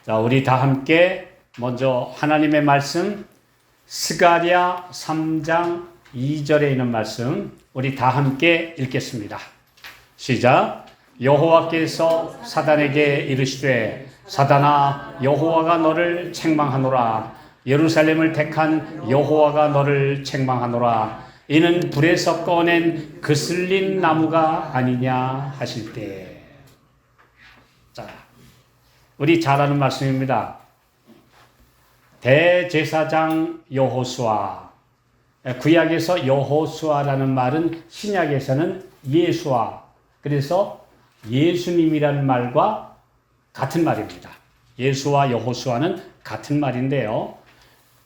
자, 우리 다 함께 먼저 하나님의 말씀 스가랴 3장 2절에 있는 말씀 우리 다 함께 읽겠습니다. 시작. 여호와께서 사단에게 이르시되 사단아 여호와가 너를 책망하노라. 예루살렘을 택한 여호와가 너를 책망하노라. 이는 불에서 꺼낸 그슬린 나무가 아니냐 하실 때. 자, 우리 잘 아는 말씀입니다. 대제사장 여호수아. 구약에서 여호수아라는 말은 신약에서는 예수아. 그래서 예수님이라는 말과 같은 말입니다. 예수와 여호수아는 같은 말인데요.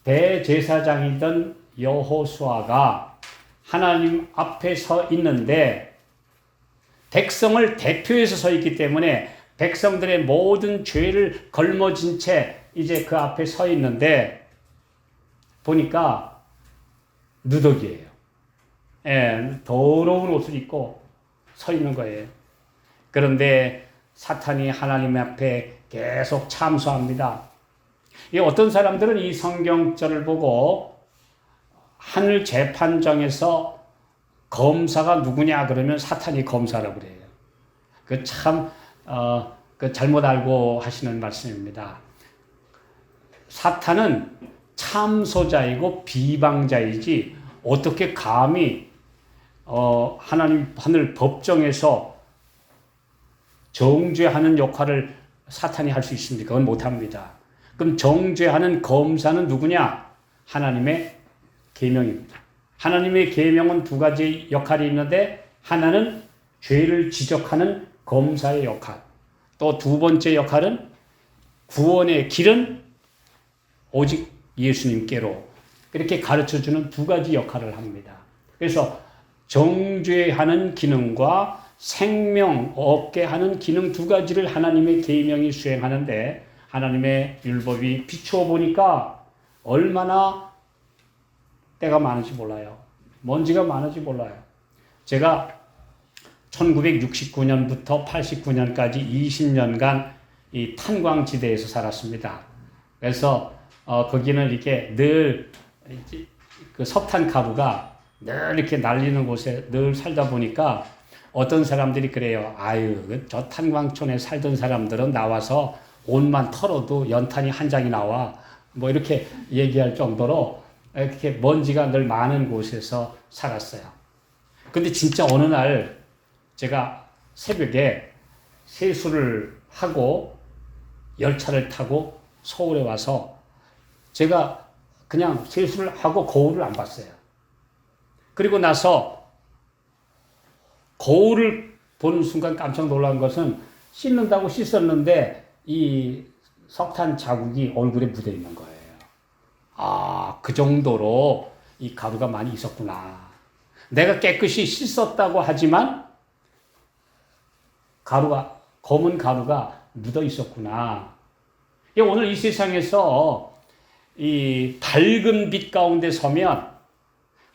대제사장이던 여호수아가 하나님 앞에 서 있는데 백성을 대표해서 서 있기 때문에 백성들의 모든 죄를 걸머진 채 이제 그 앞에 서 있는데 보니까 누더기예요. 예, 더러운 옷을 입고 서 있는 거예요. 그런데 사탄이 하나님 앞에 계속 참소합니다. 어떤 사람들은 이 성경절을 보고 하늘 재판정에서 검사가 누구냐 그러면 사탄이 검사라고 그래요. 그 참 잘못 알고 하시는 말씀입니다. 사탄은 참소자이고 비방자이지 어떻게 감히 하나님 하늘 법정에서 정죄하는 역할을 사탄이 할 수 있습니까? 그건 못합니다. 그럼 정죄하는 검사는 누구냐? 하나님의 계명입니다. 하나님의 계명은 두 가지 역할이 있는데 하나는 죄를 지적하는 검사의 역할, 또 두 번째 역할은 구원의 길은 오직 예수님께로 이렇게 가르쳐주는 두 가지 역할을 합니다. 그래서 정죄하는 기능과 생명 얻게 하는 기능 두 가지를 하나님의 계명이 수행하는데 하나님의 율법이 비추어 보니까 얼마나 때가 많은지 몰라요. 먼지가 많은지 몰라요. 제가 1969년부터 89년까지 20년간 이 탄광지대에서 살았습니다. 그래서 거기는 이렇게 늘 그 석탄 가루가 늘 이렇게 날리는 곳에 늘 살다 보니까 어떤 사람들이 그래요. 아유, 저 탄광촌에 살던 사람들은 나와서 옷만 털어도 연탄이 한 장이 나와. 뭐 이렇게 얘기할 정도로 이렇게 먼지가 늘 많은 곳에서 살았어요. 근데 진짜 어느 날 제가 새벽에 세수를 하고 열차를 타고 서울에 와서 제가 그냥 세수를 하고 거울을 안 봤어요. 그리고 나서 거울을 보는 순간 깜짝 놀란 것은 씻는다고 씻었는데 이 석탄 자국이 얼굴에 묻어 있는 거예요. 아, 그 정도로 이 가루가 많이 있었구나. 내가 깨끗이 씻었다고 하지만 검은 가루가 묻어 있었구나. 오늘 이 세상에서 이 밝은 빛 가운데 서면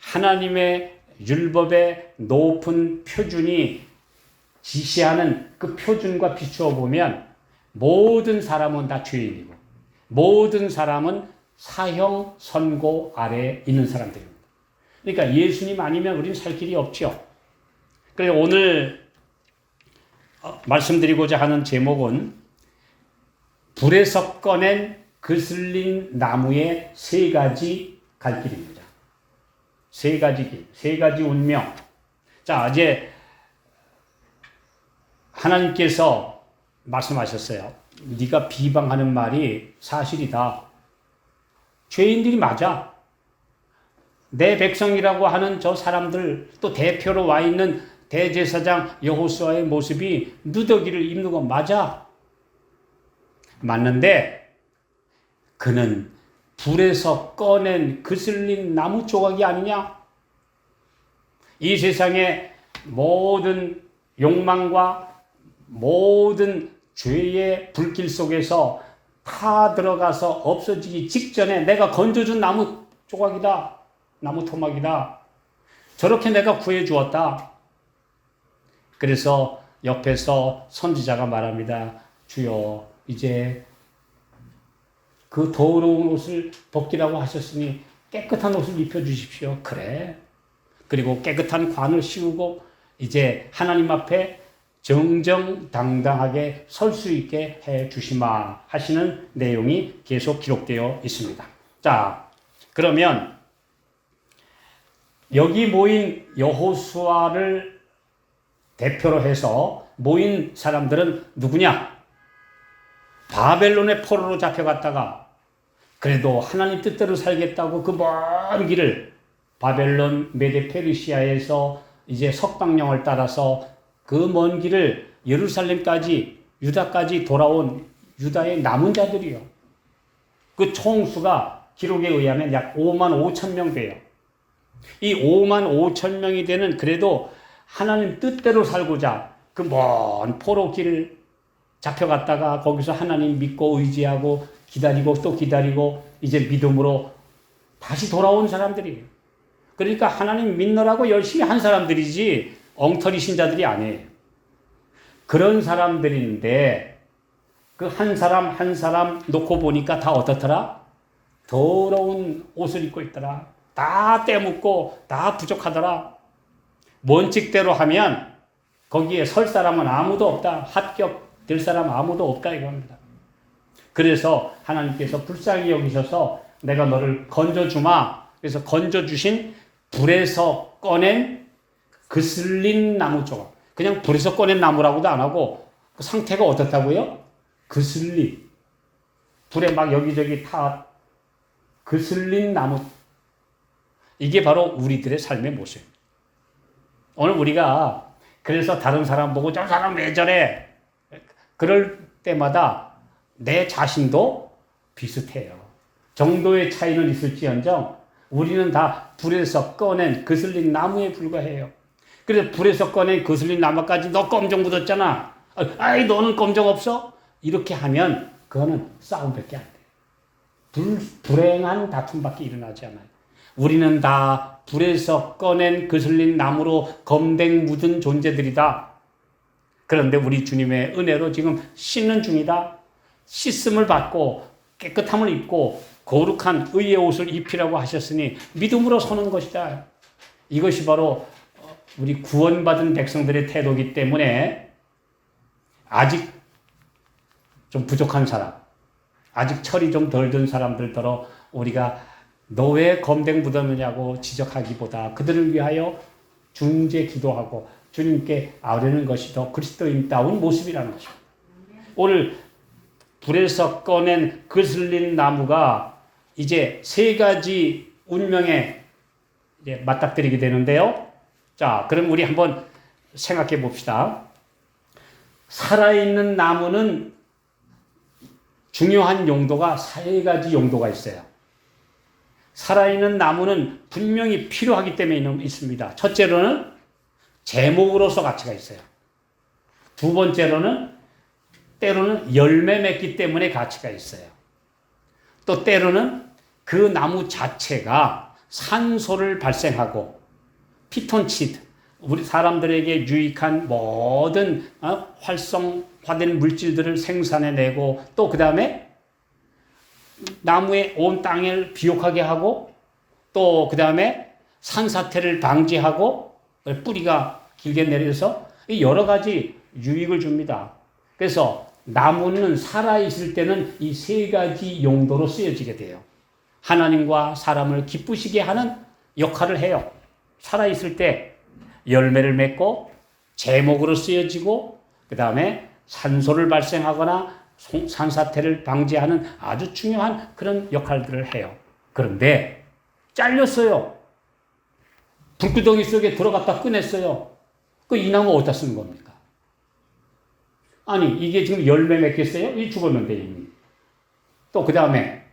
하나님의 율법의 높은 표준이 지시하는 그 표준과 비추어 보면 모든 사람은 다 죄인이고 모든 사람은 사형 선고 아래에 있는 사람들입니다. 그러니까 예수님 아니면 우리는 살 길이 없죠. 그래서 오늘 말씀드리고자 하는 제목은 불에서 꺼낸 그슬린 나무의 세 가지 갈 길입니다. 세 가지 길, 세 가지 운명. 자, 이제 하나님께서 말씀하셨어요. 네가 비방하는 말이 사실이다. 죄인들이 맞아. 내 백성이라고 하는 저 사람들, 또 대표로 와 있는 대제사장 여호수아의 모습이 누더기를 입는 건 맞아. 맞는데 그는 불에서 꺼낸 그슬린 나무 조각이 아니냐? 이 세상의 모든 욕망과 모든 죄의 불길 속에서 다 들어가서 없어지기 직전에 내가 건져준 나무 조각이다. 나무 토막이다. 저렇게 내가 구해 주었다. 그래서 옆에서 선지자가 말합니다. 주여, 이제 그 더러운 옷을 벗기라고 하셨으니 깨끗한 옷을 입혀주십시오. 그래. 그리고 깨끗한 관을 씌우고 이제 하나님 앞에 정정당당하게 설 수 있게 해 주시마 하시는 내용이 계속 기록되어 있습니다. 자, 그러면 여기 모인 여호수아를 대표로 해서 모인 사람들은 누구냐? 바벨론의 포로로 잡혀갔다가 그래도 하나님 뜻대로 살겠다고 그 먼 길을 바벨론 메데 페르시아에서 이제 석방령을 따라서 그 먼 길을 예루살렘까지 유다까지 돌아온 유다의 남은 자들이요. 그 총수가 기록에 의하면 약 5만 5천 명 돼요. 이 5만 5천 명이 되는 그래도 하나님 뜻대로 살고자 그 먼 포로 길을 잡혀갔다가 거기서 하나님 믿고 의지하고 기다리고 또 기다리고 이제 믿음으로 다시 돌아온 사람들이에요. 그러니까 하나님 믿느라고 열심히 한 사람들이지 엉터리 신자들이 아니에요. 그런 사람들인데 그 한 사람 한 사람 놓고 보니까 다 어떻더라? 더러운 옷을 입고 있더라. 다 때묻고 다 부족하더라. 원칙대로 하면 거기에 설 사람은 아무도 없다. 합격될 사람 아무도 없다 이겁니다. 그래서 하나님께서 불쌍히 여기셔서 내가 너를 건져주마. 그래서 건져주신 불에서 꺼낸 그슬린 나무 조각. 그냥 불에서 꺼낸 나무라고도 안 하고 그 상태가 어떻다고요? 그슬린. 불에 막 여기저기 다 그슬린 나무. 이게 바로 우리들의 삶의 모습입니다. 오늘 우리가 그래서 다른 사람 보고 저 사람 왜 저래? 그럴 때마다 내 자신도 비슷해요. 정도의 차이는 있을지언정 우리는 다 불에서 꺼낸 그슬린 나무에 불과해요. 그래서 불에서 꺼낸 그슬린 나무까지 너 검정 묻었잖아. 아이 너는 검정 없어? 이렇게 하면 그거는 싸움밖에 안 돼요. 불행한 다툼밖에 일어나지 않아요. 우리는 다 불에서 꺼낸 그슬린 나무로 검댕 묻은 존재들이다. 그런데 우리 주님의 은혜로 지금 씻는 중이다. 씻음을 받고 깨끗함을 입고 거룩한 의의 옷을 입히라고 하셨으니 믿음으로 서는 것이다. 이것이 바로 우리 구원받은 백성들의 태도이기 때문에 아직 좀 부족한 사람, 아직 철이 좀 덜 든 사람들더러 우리가 너 왜 검댕 묻었느냐고 지적하기보다 그들을 위하여 중재 기도하고 주님께 아뢰는 것이 더 그리스도인다운 모습이라는 것입니다. 오늘 불에서 꺼낸 그슬린 나무가 이제 세 가지 운명에 이제 맞닥뜨리게 되는데요. 자, 그럼 우리 한번 생각해 봅시다. 살아있는 나무는 중요한 용도가 세 가지 용도가 있어요. 살아있는 나무는 분명히 필요하기 때문에 있습니다. 첫째로는 제목으로서 가치가 있어요. 두 번째로는 때로는 열매 맺기 때문에 가치가 있어요. 또 때로는 그 나무 자체가 산소를 발생하고 피톤치드, 우리 사람들에게 유익한 모든 활성화된 물질들을 생산해내고 또 그 다음에 나무의 온 땅을 비옥하게 하고 또 그 다음에 산사태를 방지하고 뿌리가 길게 내려서 여러 가지 유익을 줍니다. 그래서 나무는 살아있을 때는 이 세 가지 용도로 쓰여지게 돼요. 하나님과 사람을 기쁘시게 하는 역할을 해요. 살아있을 때 열매를 맺고 제목으로 쓰여지고 그 다음에 산소를 발생하거나 산사태를 방지하는 아주 중요한 그런 역할들을 해요. 그런데 잘렸어요. 불구덩이 속에 들어갔다 꺼냈어요. 그 이 나무 어디다 쓰는 겁니까? 아니 이게 지금 열매 맺겠어요? 이 죽었는데 이미. 또 그 다음에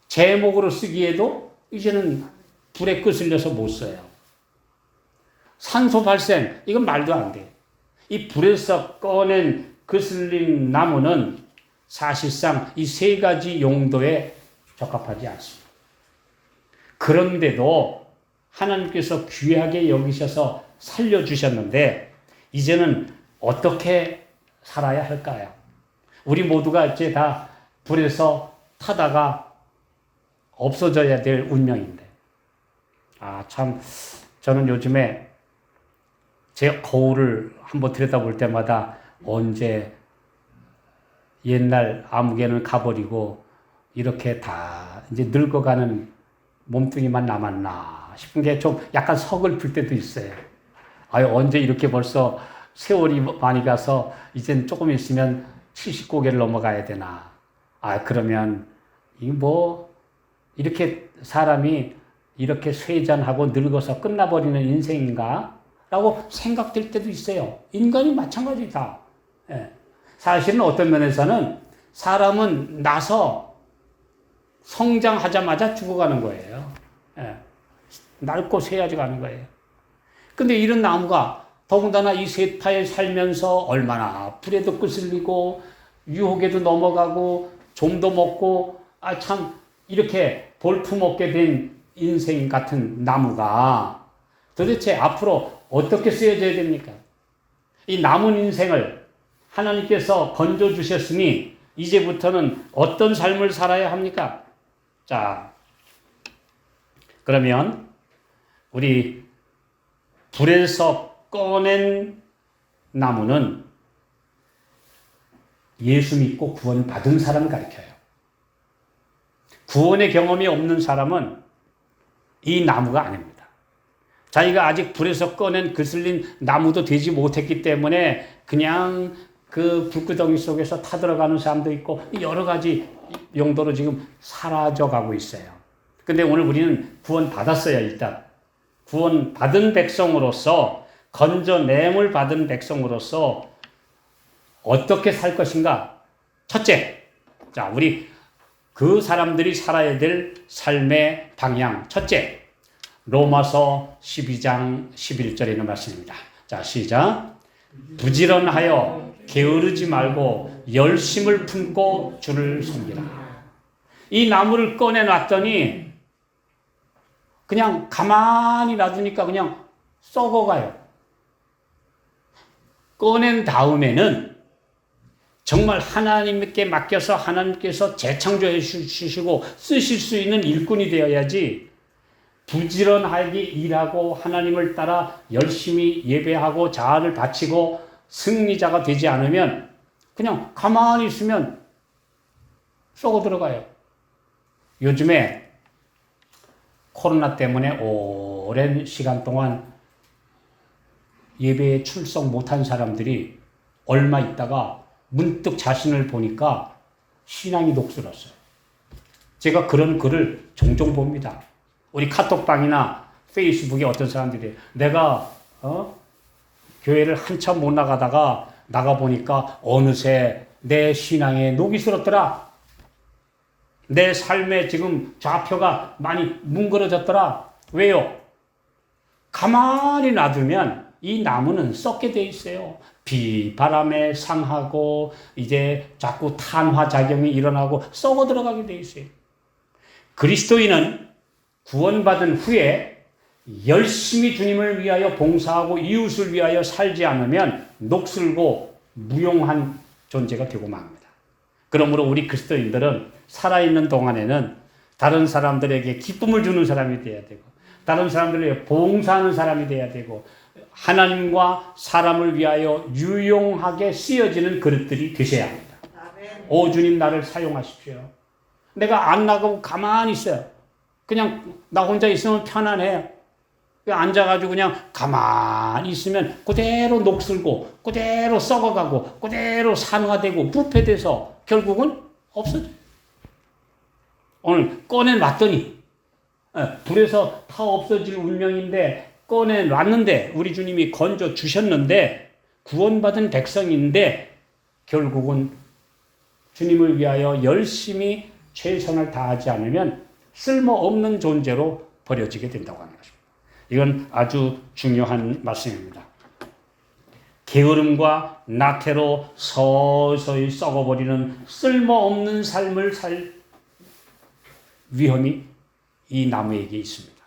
제목으로 쓰기에도 이제는 불에 끄슬려서 못 써요. 산소 발생 이건 말도 안 돼. 이 불에서 꺼낸 그슬린 나무는 사실상 이 세 가지 용도에 적합하지 않습니다. 그런데도 하나님께서 귀하게 여기셔서 살려주셨는데 이제는 어떻게 살아야 할까요? 우리 모두가 이제 다 불에서 타다가 없어져야 될 운명인데. 참, 저는 요즘에 제 거울을 한번 들여다볼 때마다 언제 옛날 아무개는 가버리고 이렇게 다 이제 늙어가는 몸뚱이만 남았나 싶은 게 좀 약간 서글플 때도 있어요. 언제 이렇게 벌써 세월이 많이 가서 이젠 조금 있으면 70고개를 넘어가야 되나. 그러면 이렇게 사람이 이렇게 쇠잔하고 늙어서 끝나버리는 인생인가? 라고 생각될 때도 있어요. 인간이 마찬가지다. 예. 사실은 어떤 면에서는 사람은 나서 성장하자마자 죽어가는 거예요. 예. 낡고 쇠야지 가는 거예요. 근데 이런 나무가 더군다나 이 세타에 살면서 얼마나 불에도 끄슬리고 유혹에도 넘어가고 좀도 먹고 참 이렇게 볼품없게 된 인생 같은 나무가 도대체 앞으로 어떻게 쓰여져야 됩니까? 이 남은 인생을 하나님께서 건져주셨으니 이제부터는 어떤 삶을 살아야 합니까? 자, 그러면 우리 불에서 꺼낸 나무는 예수 믿고 구원받은 사람을 가리켜요. 구원의 경험이 없는 사람은 이 나무가 아닙니다. 자기가 아직 불에서 꺼낸 그슬린 나무도 되지 못했기 때문에 그냥 그 불구덩이 속에서 타들어가는 사람도 있고 여러 가지 용도로 지금 사라져가고 있어요. 근데 오늘 우리는 구원받았어요. 일단 구원받은 백성으로서 건져냄을 받은 백성으로서 어떻게 살 것인가? 첫째, 자, 우리 그 사람들이 살아야 될 삶의 방향. 첫째, 로마서 12장 11절에 있는 말씀입니다. 자, 시작. 부지런하여 게으르지 말고 열심을 품고 주를 섬기라. 이 나무를 꺼내놨더니 그냥 가만히 놔두니까 그냥 썩어가요. 꺼낸 다음에는 정말 하나님께 맡겨서 하나님께서 재창조해 주시고 쓰실 수 있는 일꾼이 되어야지 부지런하게 일하고 하나님을 따라 열심히 예배하고 자아를 바치고 승리자가 되지 않으면 그냥 가만히 있으면 썩어 들어가요. 요즘에 코로나 때문에 오랜 시간 동안 예배에 출석 못한 사람들이 얼마 있다가 문득 자신을 보니까 신앙이 녹슬었어요. 제가 그런 글을 종종 봅니다. 우리 카톡방이나 페이스북에 어떤 사람들이 내가 교회를 한참 못 나가다가 나가보니까 어느새 내 신앙에 녹이 슬었더라. 내 삶에 지금 좌표가 많이 뭉그러졌더라. 왜요? 가만히 놔두면 이 나무는 썩게 돼 있어요. 비, 바람에 상하고 이제 자꾸 탄화작용이 일어나고 썩어 들어가게 돼 있어요. 그리스도인은 구원받은 후에 열심히 주님을 위하여 봉사하고 이웃을 위하여 살지 않으면 녹슬고 무용한 존재가 되고 맙니다. 그러므로 우리 그리스도인들은 살아있는 동안에는 다른 사람들에게 기쁨을 주는 사람이 돼야 되고 다른 사람들에게 봉사하는 사람이 돼야 되고 하나님과 사람을 위하여 유용하게 쓰여지는 그릇들이 되셔야 합니다. 오 주님 나를 사용하십시오. 내가 안 나가고 가만히 있어요. 그냥 나 혼자 있으면 편안해요. 앉아가지고 그냥 가만히 있으면 그대로 녹슬고 그대로 썩어가고 그대로 산화되고 부패돼서 결국은 없어져요. 오늘 꺼내놨더니 불에서 다 없어질 운명인데 꺼내놨는데 우리 주님이 건져 주셨는데 구원받은 백성인데 결국은 주님을 위하여 열심히 최선을 다하지 않으면 쓸모없는 존재로 버려지게 된다고 하는 것입니다. 이건 아주 중요한 말씀입니다. 게으름과 나태로 서서히 썩어버리는 쓸모없는 삶을 살 위험이 이 나무에게 있습니다.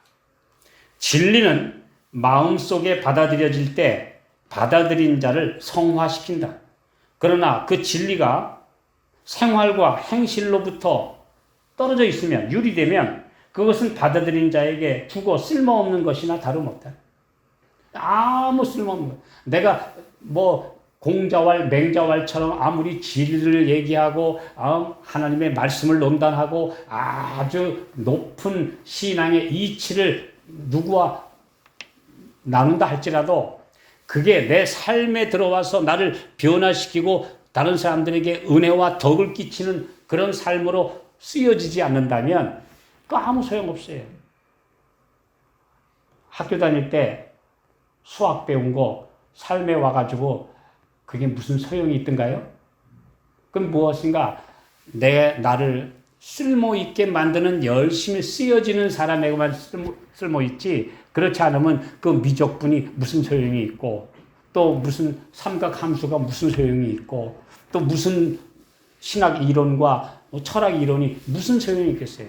진리는 마음속에 받아들여질 때 받아들인 자를 성화시킨다. 그러나 그 진리가 생활과 행실로부터 떨어져 있으면, 유리되면 그것은 받아들인 자에게 두고 쓸모없는 것이나 다름없다. 아무 쓸모없는 것. 내가 뭐 공자왈, 맹자왈처럼 아무리 진리를 얘기하고 하나님의 말씀을 논단하고 아주 높은 신앙의 이치를 누구와 나눈다 할지라도 그게 내 삶에 들어와서 나를 변화시키고 다른 사람들에게 은혜와 덕을 끼치는 그런 삶으로 쓰여지지 않는다면 그 아무 소용없어요. 학교 다닐 때 수학 배운 거 삶에 와가지고 그게 무슨 소용이 있던가요? 그럼 무엇인가 나를 쓸모있게 만드는 열심히 쓰여지는 사람에게만 쓸모있지, 그렇지 않으면 그 미적분이 무슨 소용이 있고 또 무슨 삼각함수가 무슨 소용이 있고 또 무슨 신학 이론과 철학 이론이 무슨 소용이 있겠어요?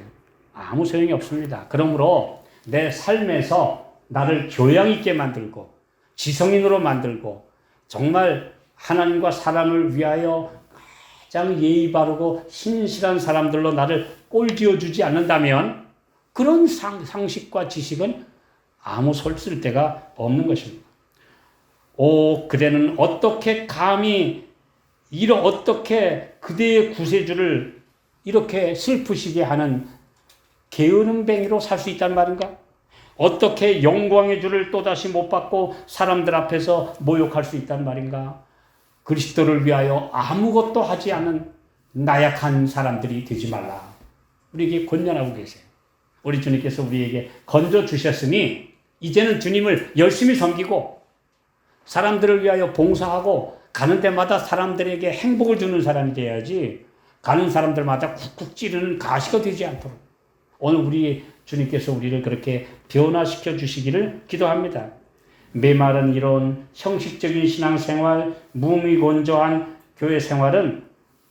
아무 소용이 없습니다. 그러므로 내 삶에서 나를 교양 있게 만들고 지성인으로 만들고 정말 하나님과 사람을 위하여 가장 예의 바르고 신실한 사람들로 나를 꼴지어주지 않는다면 그런 상식과 지식은 아무 쓸데가 없는 것입니다. 오, 그대는 어떻게 감히 어떻게 그대의 구세주를 이렇게 슬프시게 하는 게으름뱅이로 살 수 있다는 말인가? 어떻게 영광의 주를 또다시 못 받고 사람들 앞에서 모욕할 수 있다는 말인가? 그리스도를 위하여 아무것도 하지 않은 나약한 사람들이 되지 말라. 우리에게 권면하고 계세요. 우리 주님께서 우리에게 건져 주셨으니 이제는 주님을 열심히 섬기고 사람들을 위하여 봉사하고 가는 데마다 사람들에게 행복을 주는 사람이 돼야지 가는 사람들마다 쿡쿡 찌르는 가시가 되지 않도록 오늘 우리 주님께서 우리를 그렇게 변화시켜 주시기를 기도합니다. 메마른 이론, 형식적인 신앙생활, 무미건조한 교회 생활은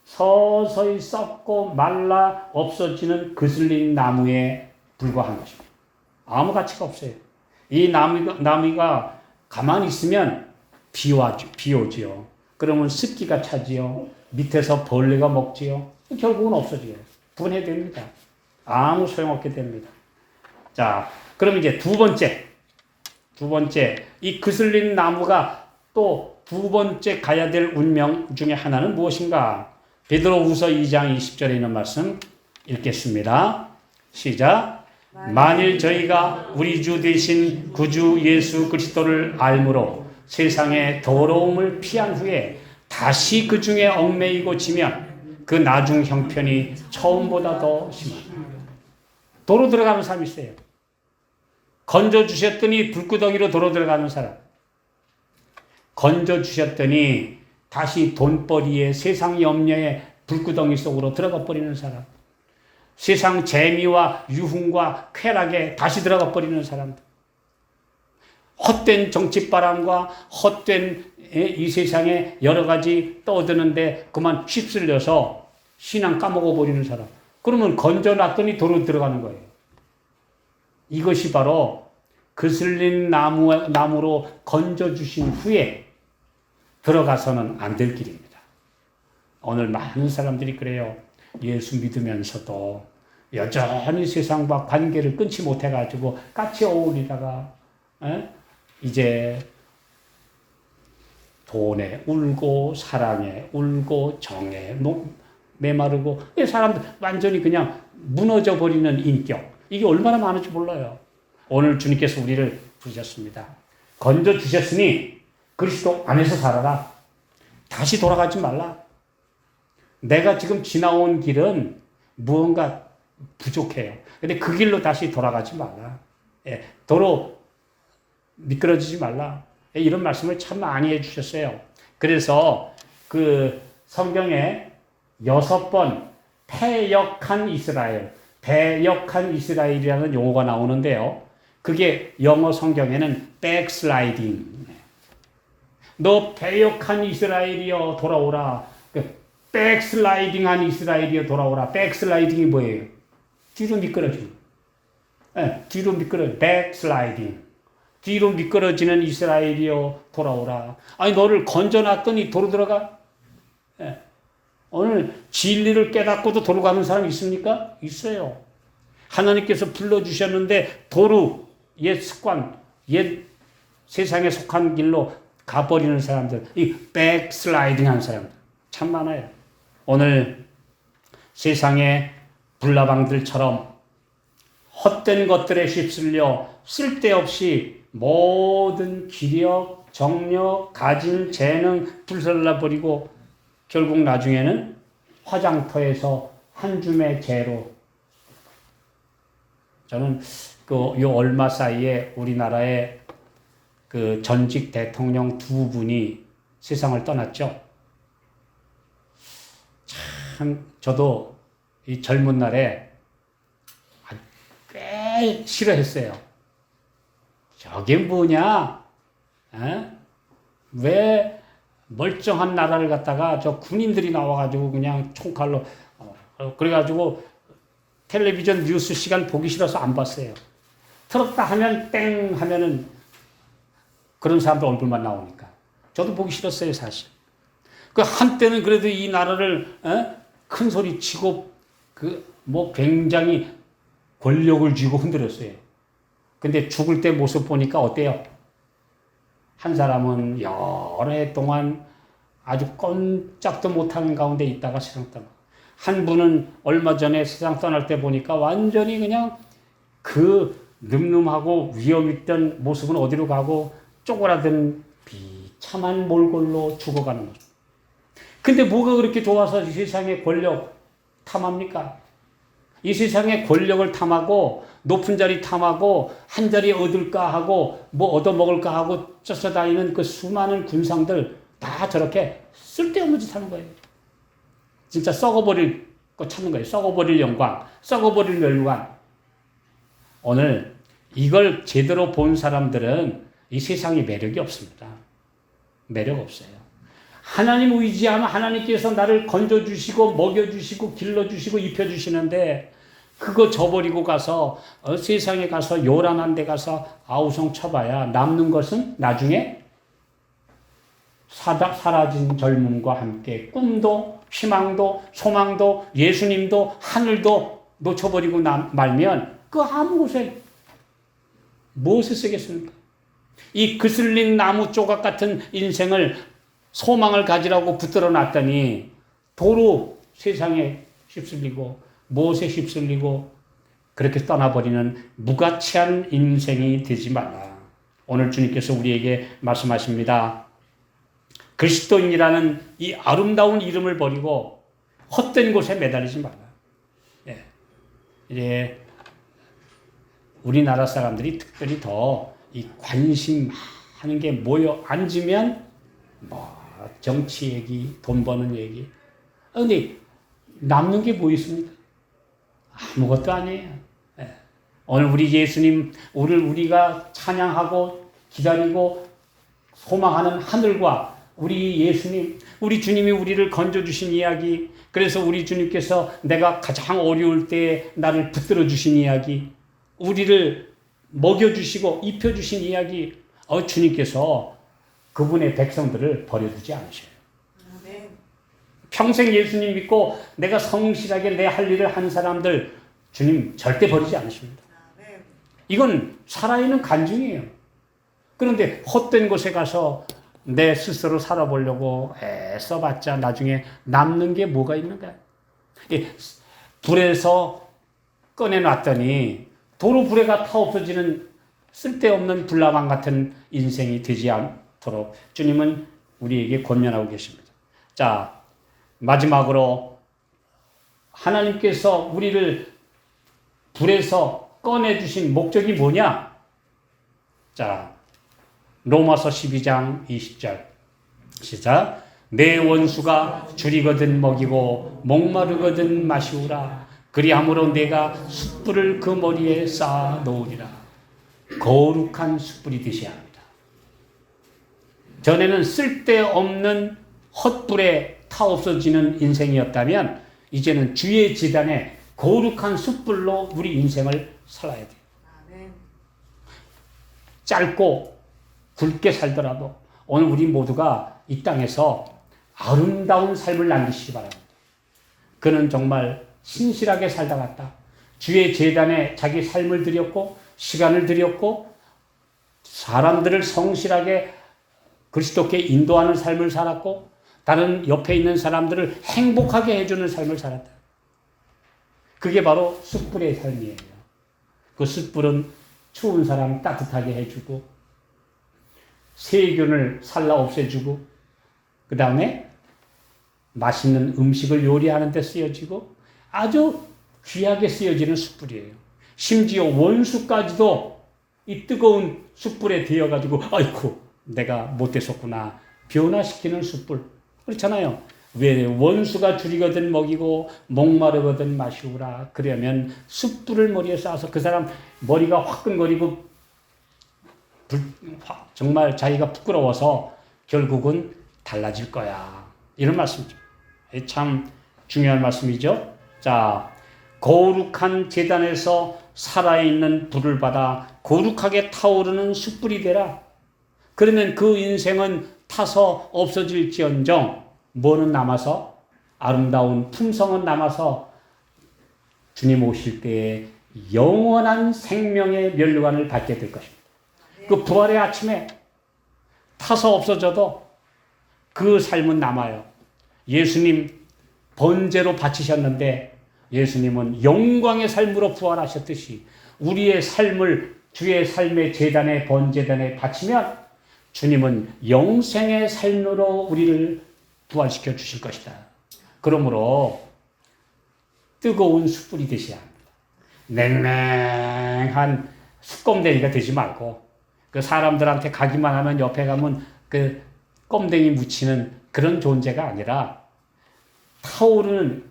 서서히 썩고 말라 없어지는 그슬린 나무에 불과한 것입니다. 아무 가치가 없어요. 이 나무가 가만히 있으면 비 오지요. 그러면 습기가 차지요. 밑에서 벌레가 먹지요. 결국은 없어져요. 분해됩니다. 아무 소용없게 됩니다. 자, 그럼 이제 두 번째, 이 그슬린 나무가 또 두 번째 가야 될 운명 중에 하나는 무엇인가? 베드로후서 2장 20절에 있는 말씀 읽겠습니다. 시작. 만일 저희가 우리 주 되신 구주 예수 그리스도를 알므로 세상의 더러움을 피한 후에 다시 그 중에 얽매이고 지면 그 나중 형편이 처음보다 더 심하다. 도로 들어가는 사람이 있어요. 건져주셨더니 불구덩이로 도로 들어가는 사람. 건져주셨더니 다시 돈벌이에 세상 염려에 불구덩이 속으로 들어가 버리는 사람. 세상 재미와 유흥과 쾌락에 다시 들어가 버리는 사람들. 헛된 정치바람과 헛된 이 세상에 여러 가지 떠드는데 그만 휩쓸려서 신앙 까먹어 버리는 사람. 그러면 건져놨더니 도로 들어가는 거예요. 이것이 바로 그슬린 나무로 건져주신 후에 들어가서는 안 될 길입니다. 오늘 많은 사람들이 그래요. 예수 믿으면서도 여전히 세상과 관계를 끊지 못해가지고 같이 어울리다가 이제 돈에 울고 사랑에 울고 정에 메마르고 사람들 완전히 그냥 무너져 버리는 인격. 이게 얼마나 많은지 몰라요. 오늘 주님께서 우리를 부르셨습니다. 건져 주셨으니 그리스도 안에서 살아라. 다시 돌아가지 말라. 내가 지금 지나온 길은 무언가 부족해요. 근데 그 길로 다시 돌아가지 말라. 도로 미끄러지지 말라. 이런 말씀을 참 많이 해주셨어요. 그래서 그 성경에 6번 패역한 이스라엘, 배역한 이스라엘이라는 용어가 나오는데요. 그게 영어 성경에는 backsliding. 너 배역한 이스라엘이여 돌아오라. 백슬라이딩한 이스라엘이여 돌아오라. 백슬라이딩이 뭐예요? 뒤로 미끄러지는. 뒤로 미끄러져. 백슬라이딩. 뒤로 미끄러지는 이스라엘이여 돌아오라. 아니 너를 건져놨더니 도로 들어가? 오늘 진리를 깨닫고도 도로 가는 사람 있습니까? 있어요. 하나님께서 불러주셨는데 도로, 옛 습관, 옛 세상에 속한 길로 가버리는 사람들, 이 백슬라이딩 하는 사람들 참 많아요. 오늘 세상의 불나방들처럼 헛된 것들에 휩쓸려 쓸데없이 모든 기력, 정력, 가진 재능 불살라버리고 결국 나중에는 화장터에서 한 줌의 재로. 저는 요 얼마 사이에 우리나라의 그 전직 대통령 두 분이 세상을 떠났죠. 참 저도 이 젊은 날에 꽤 싫어했어요. 저게 뭐냐? 왜 멀쩡한 나라를 갖다가 저 군인들이 나와가지고 그냥 총칼로 그래가지고 텔레비전 뉴스 시간 보기 싫어서 안 봤어요. 틀었다 하면 땡 하면은 그런 사람들 얼굴만 나오니까 저도 보기 싫었어요 사실. 그 한때는 그래도 이 나라를 큰 소리 치고 그 뭐 굉장히 권력을 쥐고 흔들었어요. 근데 죽을 때 모습 보니까 어때요? 한 사람은 여러 해 동안 아주 꼼짝도 못하는 가운데 있다가 세상 떠나. 한 분은 얼마 전에 세상 떠날 때 보니까 완전히 그냥 그 늠름하고 위험 있던 모습은 어디로 가고 쪼그라든 비참한 몰골로 죽어가는 거죠. 근데 뭐가 그렇게 좋아서 이 세상의 권력 탐합니까? 이 세상의 권력을 탐하고 높은 자리 탐하고 한 자리 얻을까 하고 뭐 얻어먹을까 하고 쫓아다니는 그 수많은 군상들 다 저렇게 쓸데없는 짓 하는 거예요. 진짜 썩어버릴 거 찾는 거예요. 썩어버릴 영광, 썩어버릴 멸관. 오늘 이걸 제대로 본 사람들은 이 세상에 매력이 없습니다. 매력 없어요. 하나님 의지하면 하나님께서 나를 건져주시고 먹여주시고 길러주시고 입혀주시는데 그거 저버리고 가서 세상에 가서 요란한 데 가서 아우성 쳐봐야 남는 것은 나중에 사라진 젊음과 함께 꿈도 희망도 소망도 예수님도 하늘도 놓쳐버리고 말면 그 아무 곳에 무엇을 쓰겠습니까? 이 그슬린 나무 조각 같은 인생을 소망을 가지라고 붙들어 놨더니 도로 세상에 휩쓸리고 무엇에 휩쓸리고 그렇게 떠나버리는 무가치한 인생이 되지 말라. 오늘 주님께서 우리에게 말씀하십니다. 그리스도인이라는 이 아름다운 이름을 버리고 헛된 곳에 매달리지 말라. 예. 이제 우리나라 사람들이 특별히 더 이 관심 많은 게 모여 앉으면 뭐 정치 얘기, 돈 버는 얘기. 근데 남는 게 뭐 있습니까? 아무것도 아니에요. 예. 오늘 우리 예수님, 오늘 우리가 찬양하고 기다리고 소망하는 하늘과 우리 예수님, 우리 주님이 우리를 건져주신 이야기, 그래서 우리 주님께서 내가 가장 어려울 때에 나를 붙들어 주신 이야기, 우리를 먹여주시고 입혀주신 이야기, 주님께서 그분의 백성들을 버려두지 않으셔요. 네. 평생 예수님 믿고 내가 성실하게 내 할 일을 한 사람들 주님 절대 버리지 않으십니다. 네. 이건 살아있는 간증이에요. 그런데 헛된 곳에 가서 내 스스로 살아보려고 애써봤자 나중에 남는 게 뭐가 있는가? 불에서 꺼내놨더니 도로 불에가 타 없어지는 쓸데없는 불나방 같은 인생이 되지 않도록 주님은 우리에게 권면하고 계십니다. 자, 마지막으로 하나님께서 우리를 불에서 꺼내주신 목적이 뭐냐? 자, 로마서 12장 20절 시작. 내 원수가 줄이거든 먹이고 목마르거든 마시우라. 그리함으로 내가 숯불을 그 머리에 쌓아 놓으리라. 거룩한 숯불이 되셔야 합니다. 전에는 쓸데없는 헛불에 타 없어지는 인생이었다면 이제는 주의 지단에 거룩한 숯불로 우리 인생을 살아야 돼요. 짧고 굵게 살더라도 오늘 우리 모두가 이 땅에서 아름다운 삶을 남기시기 바랍니다. 그는 정말 신실하게 살다 갔다. 주의 제단에 자기 삶을 드렸고 시간을 드렸고 사람들을 성실하게 그리스도께 인도하는 삶을 살았고 다른 옆에 있는 사람들을 행복하게 해주는 삶을 살았다. 그게 바로 숯불의 삶이에요. 그 숯불은 추운 사람 따뜻하게 해주고 세균을 살라 없애주고 그 다음에 맛있는 음식을 요리하는 데 쓰여지고 아주 귀하게 쓰여지는 숯불이에요. 심지어 원수까지도 이 뜨거운 숯불에 데여가지고 아이고 내가 못됐었구나 변화시키는 숯불. 그렇잖아요. 왜 원수가 줄이거든 먹이고 목마르거든 마시우라. 그러면 숯불을 머리에 쌓아서 그 사람 머리가 화끈거리고 정말 자기가 부끄러워서 결국은 달라질 거야. 이런 말씀이죠. 참 중요한 말씀이죠. 자, 거룩한 제단에서 살아있는 불을 받아 거룩하게 타오르는 숯불이 되라. 그러면 그 인생은 타서 없어질지언정 뭐는 남아서 아름다운 품성은 남아서 주님 오실 때에 영원한 생명의 면류관을 받게 될 것입니다. 그 부활의 아침에 타서 없어져도 그 삶은 남아요. 예수님 번제로 바치셨는데 예수님은 영광의 삶으로 부활하셨듯이 우리의 삶을 주의 삶의 제단에 번제단에 바치면 주님은 영생의 삶으로 우리를 부활시켜 주실 것이다. 그러므로 뜨거운 숯불이 되셔야 합니다. 냉랭한 숯검댕이가 되지 말고 그 사람들한테 가기만 하면 옆에 가면 그 껌댕이 묻히는 그런 존재가 아니라 타오르는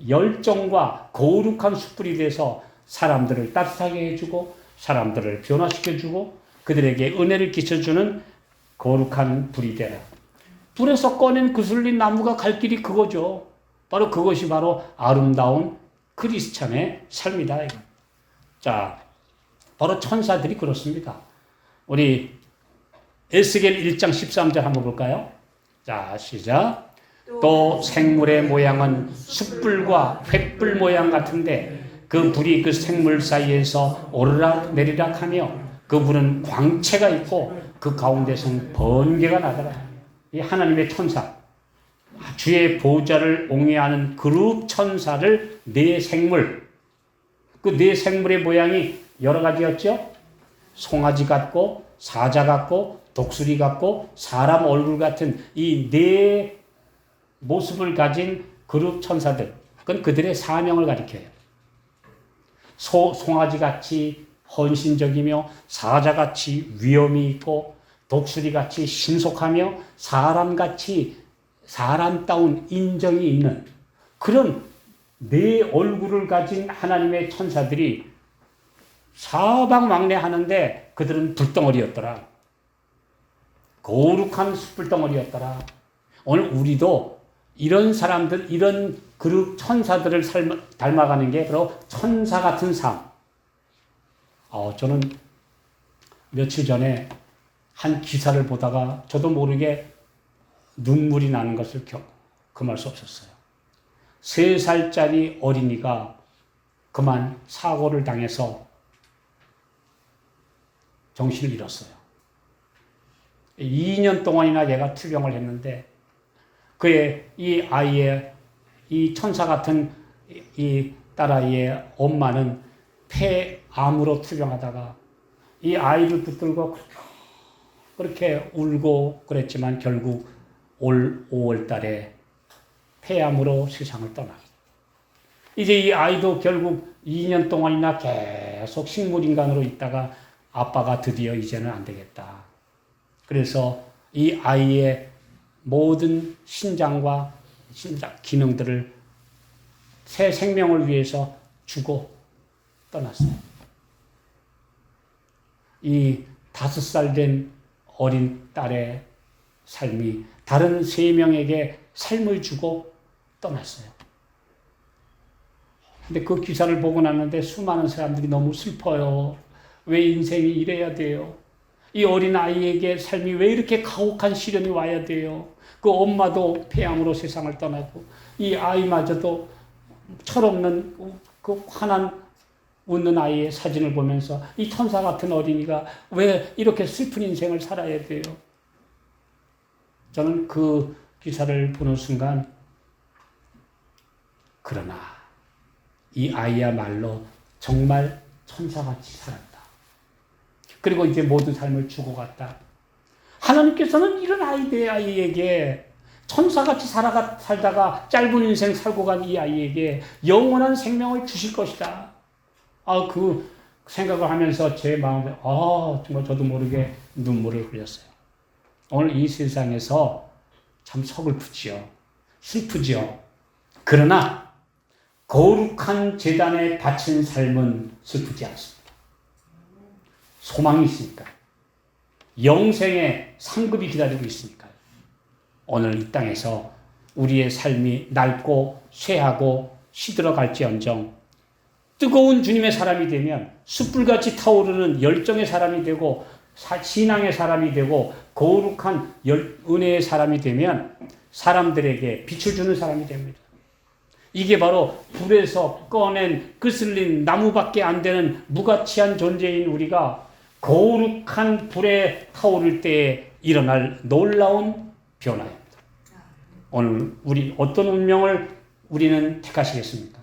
열정과 거룩한 숯불이 돼서 사람들을 따뜻하게 해주고 사람들을 변화시켜주고 그들에게 은혜를 끼쳐주는 거룩한 불이 되라. 불에서 꺼낸 그슬린 나무가 갈 길이 그거죠. 바로 그것이 바로 아름다운 크리스찬의 삶이다. 자, 바로 천사들이 그렇습니다. 우리 에스겔 1장 13절 한번 볼까요? 자, 시작. 또 생물의 모양은 숯불과 횃불 모양 같은데 그 불이 그 생물 사이에서 오르락 내리락 하며 그 불은 광채가 있고 그 가운데서는 번개가 나더라. 이 하나님의 천사, 주의 보좌를 옹이하는 그룹 천사를 네 생물, 그 네 생물의 모양이 여러 가지였죠? 송아지 같고 사자 같고 독수리 같고 사람 얼굴 같은 이 네 모습을 가진 그룹 천사들, 그건 그들의 사명을 가리켜요. 송아지같이 헌신적이며 사자같이 위엄이 있고 독수리같이 신속하며 사람같이 사람다운 인정이 있는 그런 네 얼굴을 가진 하나님의 천사들이 사방망래하는데 그들은 불덩어리였더라. 거룩한 숯불덩어리였더라. 오늘 우리도 이런 사람들, 이런 그룹 천사들을 닮아가는 게 바로 천사 같은 삶. 저는 며칠 전에 한 기사를 보다가 저도 모르게 눈물이 나는 것을 금할 수 없었어요. 3살짜리 어린이가 그만 사고를 당해서 정신을 잃었어요. 2년 동안이나 얘가 투병을 했는데 그의 이 아이의 이 천사 같은 이 딸아이의 엄마는 폐암으로 투병하다가 이 아이를 붙들고 그렇게 울고 그랬지만 결국 올 5월 달에 폐암으로 세상을 떠나. 이제 이 아이도 결국 2년 동안이나 계속 식물인간으로 있다가 아빠가 드디어 이제는 안 되겠다. 그래서 이 아이의 모든 신장과 신장 기능들을 새 생명을 위해서 주고 떠났어요. 이 5살 된 어린 딸의 삶이 다른 3명에게 삶을 주고 떠났어요. 근데 그 기사를 보고 났는데 수많은 사람들이 너무 슬퍼요. 왜 인생이 이래야 돼요? 이 어린 아이에게 삶이 왜 이렇게 가혹한 시련이 와야 돼요? 그 엄마도 폐암으로 세상을 떠나고 이 아이마저도 철없는 그 환한 웃는 아이의 사진을 보면서 이 천사 같은 어린이가 왜 이렇게 슬픈 인생을 살아야 돼요? 저는 그 기사를 보는 순간 그러나 이 아이야말로 정말 천사같이 살았다. 그리고 이제 모든 삶을 주고 갔다. 하나님께서는 이런 아이에게 천사같이 살다가 짧은 인생 살고 간 이 아이에게 영원한 생명을 주실 것이다. 그 생각을 하면서 제 마음에 정말 저도 모르게 눈물을 흘렸어요. 오늘 이 세상에서 참 서글프지요. 슬프지요. 그러나 거룩한 제단에 바친 삶은 슬프지 않습니다. 소망이 있으니까. 영생의 상급이 기다리고 있으니까요. 오늘 이 땅에서 우리의 삶이 낡고 쇠하고 시들어갈지언정 뜨거운 주님의 사람이 되면 숯불같이 타오르는 열정의 사람이 되고 신앙의 사람이 되고 거룩한 은혜의 사람이 되면 사람들에게 빛을 주는 사람이 됩니다. 이게 바로 불에서 꺼낸 끄슬린 나무밖에 안 되는 무가치한 존재인 우리가 거룩한 불에 타오를 때에 일어날 놀라운 변화입니다. 오늘 우리 어떤 운명을 우리는 택하시겠습니까?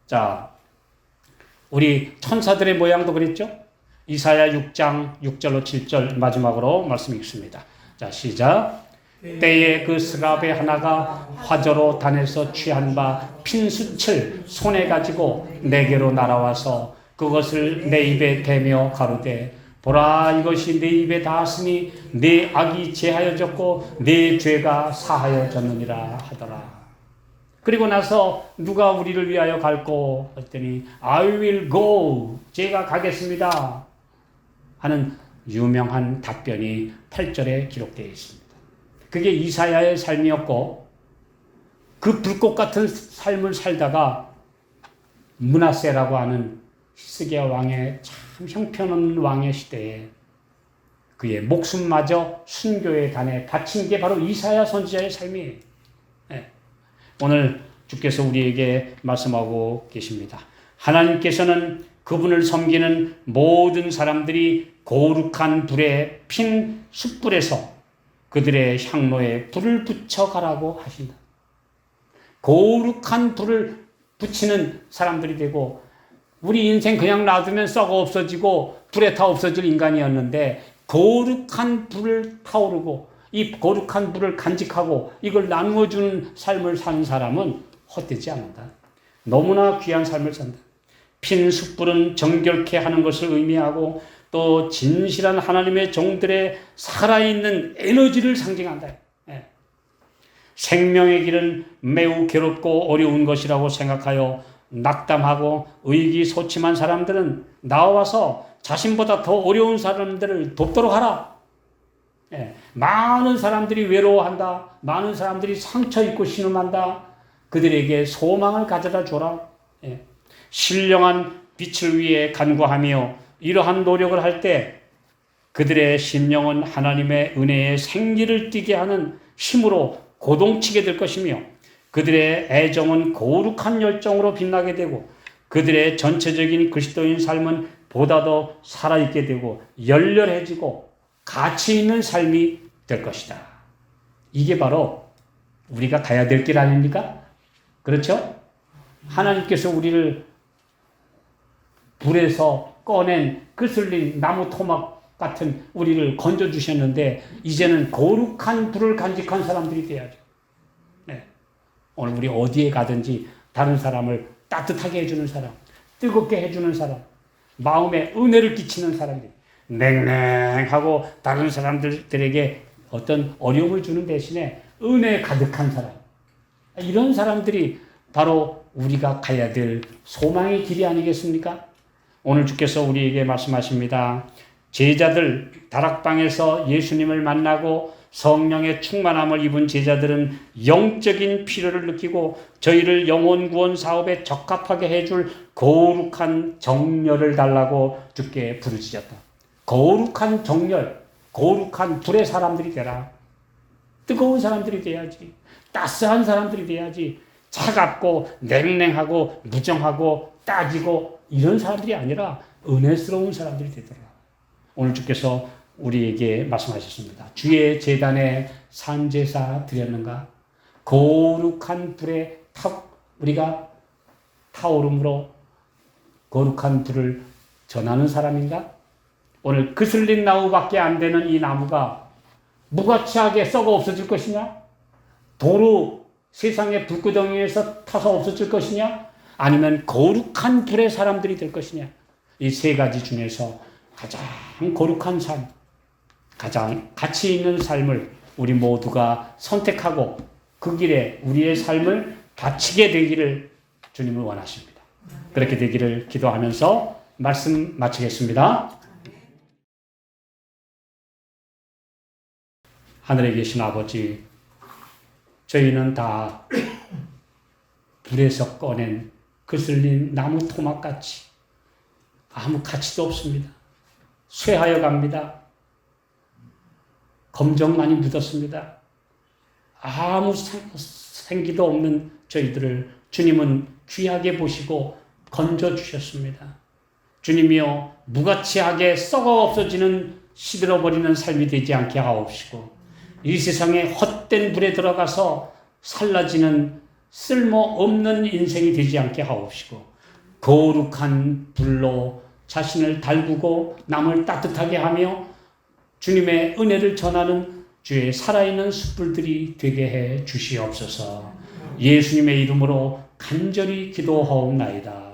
자, 우리 천사들의 모양도 그랬죠? 이사야 6장 6절로 7절 마지막으로 말씀 읽습니다. 자, 시작. 때에 그 스라베 하나가 화저로 단에서 취한 바 핀숯을 손에 가지고 내게로 날아와서 그것을 내 입에 대며 가로되 보라 이것이 내 입에 닿았으니 내 악이 제하여졌고 내 죄가 사하여졌느니라 하더라. 그리고 나서 누가 우리를 위하여 갈꼬 했더니 I will go 제가 가겠습니다 하는 유명한 답변이 8절에 기록되어 있습니다. 그게 이사야의 삶이었고 그 불꽃 같은 삶을 살다가 므낫세라고 하는 히스기야 왕의 참 형편없는 왕의 시대에 그의 목숨마저 순교의 단에 바친 게 바로 이사야 선지자의 삶이에요. 네. 오늘 주께서 우리에게 말씀하고 계십니다. 하나님께서는 그분을 섬기는 모든 사람들이 거룩한 불에 핀 숯불에서 그들의 향로에 불을 붙여가라고 하신다. 거룩한 불을 붙이는 사람들이 되고 우리 인생 그냥 놔두면 썩어 없어지고 불에 타 없어질 인간이었는데 거룩한 불을 타오르고 이 거룩한 불을 간직하고 이걸 나누어주는 삶을 사는 사람은 헛되지 않는다. 너무나 귀한 삶을 산다. 핀 숯불은 정결케 하는 것을 의미하고 또 진실한 하나님의 종들의 살아있는 에너지를 상징한다. 예. 생명의 길은 매우 괴롭고 어려운 것이라고 생각하여 낙담하고 의기소침한 사람들은 나와서 자신보다 더 어려운 사람들을 돕도록 하라. 예. 많은 사람들이 외로워한다. 많은 사람들이 상처 입고 신음한다. 그들에게 소망을 가져다 줘라. 예. 신령한 빛을 위해 간구하며 이러한 노력을 할 때 그들의 심령은 하나님의 은혜의 생기를 띠게 하는 힘으로 고동치게 될 것이며 그들의 애정은 거룩한 열정으로 빛나게 되고 그들의 전체적인 그리스도인 삶은 보다 더 살아있게 되고 열렬해지고 가치 있는 삶이 될 것이다. 이게 바로 우리가 가야 될 길 아닙니까? 그렇죠? 하나님께서 우리를 불에서 꺼낸 끄슬린 나무 토막 같은 우리를 건져주셨는데 이제는 거룩한 불을 간직한 사람들이 돼야죠. 네. 오늘 우리 어디에 가든지 다른 사람을 따뜻하게 해주는 사람, 뜨겁게 해주는 사람, 마음에 은혜를 끼치는 사람들, 냉랭하고 다른 사람들에게 어떤 어려움을 주는 대신에 은혜 가득한 사람, 이런 사람들이 바로 우리가 가야 될 소망의 길이 아니겠습니까? 오늘 주께서 우리에게 말씀하십니다. 제자들 다락방에서 예수님을 만나고 성령의 충만함을 입은 제자들은 영적인 필요를 느끼고 저희를 영혼 구원 사업에 적합하게 해줄 거룩한 정열을 달라고 주께 부르짖었다. 거룩한 정열, 거룩한 불의 사람들이 되라. 뜨거운 사람들이 돼야지. 따스한 사람들이 돼야지. 차갑고 냉랭하고 무정하고 따지고 이런 사람들이 아니라 은혜스러운 사람들이 되더라. 오늘 주께서 우리에게 말씀하셨습니다. 주의 제단에 산제사 드렸는가? 거룩한 불에 우리가 타오름으로 거룩한 불을 전하는 사람인가? 오늘 그슬린 나무밖에 안 되는 이 나무가 무가치하게 썩어 없어질 것이냐? 도로 세상의 불구덩이에서 타서 없어질 것이냐? 아니면 거룩한 불의 사람들이 될 것이냐? 이 세 가지 중에서 가장 거룩한 삶, 가장 가치 있는 삶을 우리 모두가 선택하고 그 길에 우리의 삶을 바치게 되기를 주님은 원하십니다. 그렇게 되기를 기도하면서 말씀 마치겠습니다. 하늘에 계신 아버지, 저희는 다 불에서 꺼낸 그슬린 나무 토막같이 아무 가치도 없습니다. 쇠하여 갑니다. 검정 많이 묻었습니다. 아무 생기도 없는 저희들을 주님은 귀하게 보시고 건져주셨습니다. 주님이여, 무가치하게 썩어 없어지는 시들어버리는 삶이 되지 않게 하옵시고, 이 세상에 헛된 불에 들어가서 살라지는 쓸모없는 인생이 되지 않게 하옵시고, 거룩한 불로 자신을 달구고 남을 따뜻하게 하며 주님의 은혜를 전하는 주의 살아있는 숯불들이 되게 해 주시옵소서. 예수님의 이름으로 간절히 기도하옵나이다.